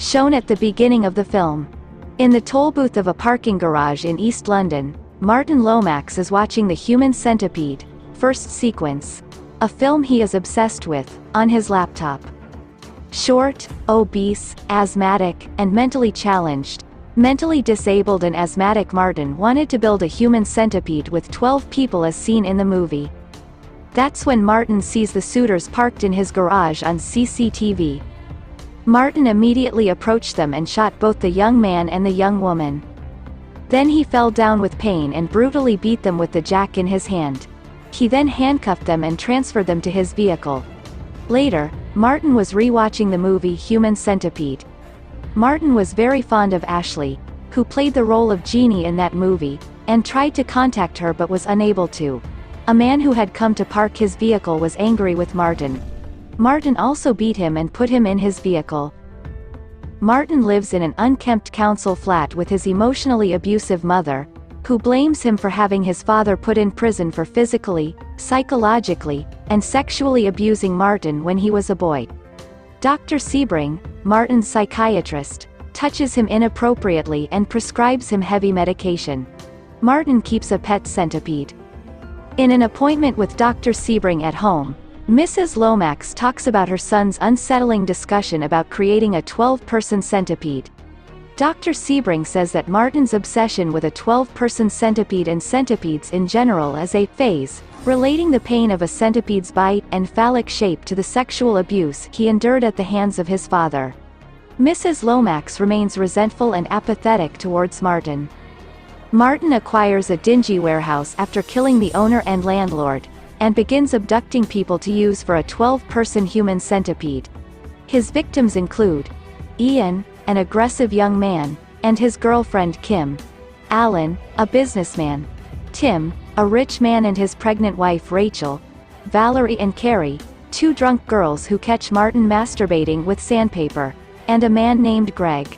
shown at the beginning of the film. In the toll booth of a parking garage in East London, Martin Lomax is watching the Human Centipede, first sequence, a film he is obsessed with, on his laptop. Short, obese, asthmatic, and mentally challenged, mentally disabled and asthmatic Martin wanted to build a human centipede with 12 people as seen in the movie. That's when Martin sees the suitors parked in his garage on CCTV. Martin immediately approached them and shot both the young man and the young woman. Then he fell down with pain and brutally beat them with the jack in his hand. He then handcuffed them and transferred them to his vehicle. Later, Martin was re-watching the movie Human Centipede. Martin was very fond of Ashley, who played the role of Jeannie in that movie, and tried to contact her but was unable to. A man who had come to park his vehicle was angry with Martin. Martin also beat him and put him in his vehicle. Martin lives in an unkempt council flat with his emotionally abusive mother, who blames him for having his father put in prison for physically, psychologically, and sexually abusing Martin when he was a boy. Dr. Sebring, Martin's psychiatrist, touches him inappropriately and prescribes him heavy medication. Martin keeps a pet centipede. In an appointment with Dr. Sebring at home, Mrs. Lomax talks about her son's unsettling discussion about creating a 12-person centipede. Dr. Sebring says that Martin's obsession with a 12-person centipede and centipedes in general is a phase, relating the pain of a centipede's bite and phallic shape to the sexual abuse he endured at the hands of his father. Mrs. Lomax remains resentful and apathetic towards Martin. Martin acquires a dingy warehouse after killing the owner and landlord, and begins abducting people to use for a 12-person human centipede. His victims include Ian, an aggressive young man, and his girlfriend Kim; Alan, a businessman; Tim, a rich man, and his pregnant wife Rachel; Valerie and Carrie, two drunk girls who catch Martin masturbating with sandpaper; and a man named Greg.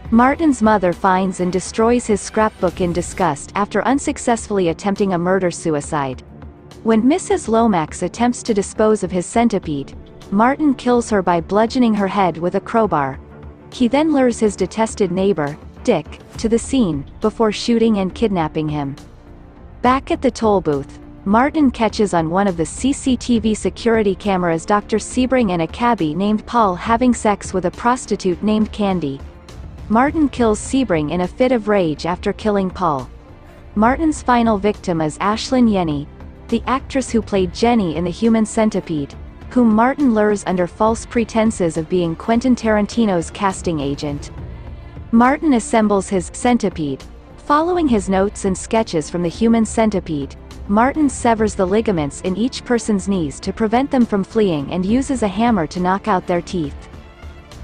Martin's mother finds and destroys his scrapbook in disgust after unsuccessfully attempting a murder-suicide. When Mrs. Lomax attempts to dispose of his centipede, Martin kills her by bludgeoning her head with a crowbar. He then lures his detested neighbor, Dick, to the scene, before shooting and kidnapping him. Back at the toll booth, Martin catches on one of the CCTV security cameras Dr. Sebring and a cabbie named Paul having sex with a prostitute named Candy. Martin kills Sebring in a fit of rage after killing Paul. Martin's final victim is Ashlyn Yenny, the actress who played Jenny in the Human Centipede, whom Martin lures under false pretenses of being Quentin Tarantino's casting agent. Martin assembles his centipede. Following his notes and sketches from the Human Centipede, Martin severs the ligaments in each person's knees to prevent them from fleeing and uses a hammer to knock out their teeth.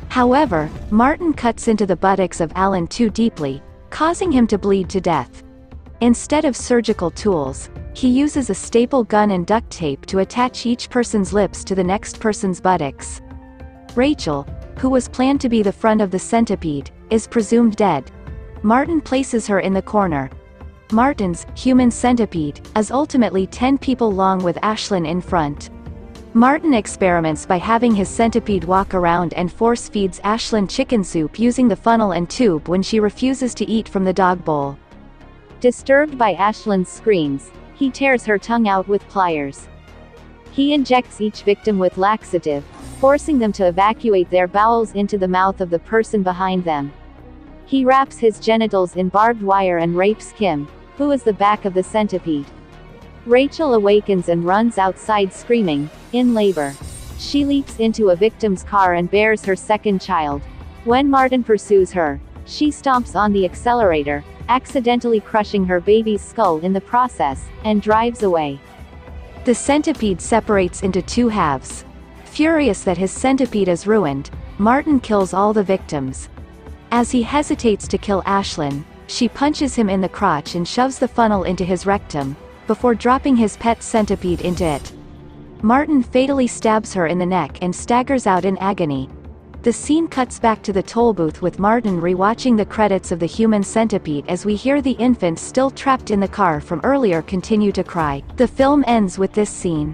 However, Martin cuts into the buttocks of Alan too deeply, causing him to bleed to death. Instead of surgical tools, he uses a staple gun and duct tape to attach each person's lips to the next person's buttocks. Rachel, who was planned to be the front of the centipede, is presumed dead. Martin places her in the corner. Martin's Human Centipede is ultimately 10 people long with Ashlyn in front. Martin experiments by having his centipede walk around and force feeds Ashlyn chicken soup using the funnel and tube when she refuses to eat from the dog bowl. Disturbed by Ashlyn's screams, he tears her tongue out with pliers. He injects each victim with laxative, forcing them to evacuate their bowels into the mouth of the person behind them. He wraps his genitals in barbed wire and rapes Kim, who is the back of the centipede. Rachel awakens and runs outside screaming, in labor. She leaps into a victim's car and bears her second child. When Martin pursues her, she stomps on the accelerator, accidentally crushing her baby's skull in the process, and drives away. The centipede separates into two halves. Furious that his centipede is ruined, Martin kills all the victims. As he hesitates to kill Ashlyn, she punches him in the crotch and shoves the funnel into his rectum, before dropping his pet centipede into it. Martin fatally stabs her in the neck and staggers out in agony. The scene cuts back to the toll booth with Martin rewatching the credits of the Human Centipede as we hear the infant still trapped in the car from earlier continue to cry. The film ends with this scene.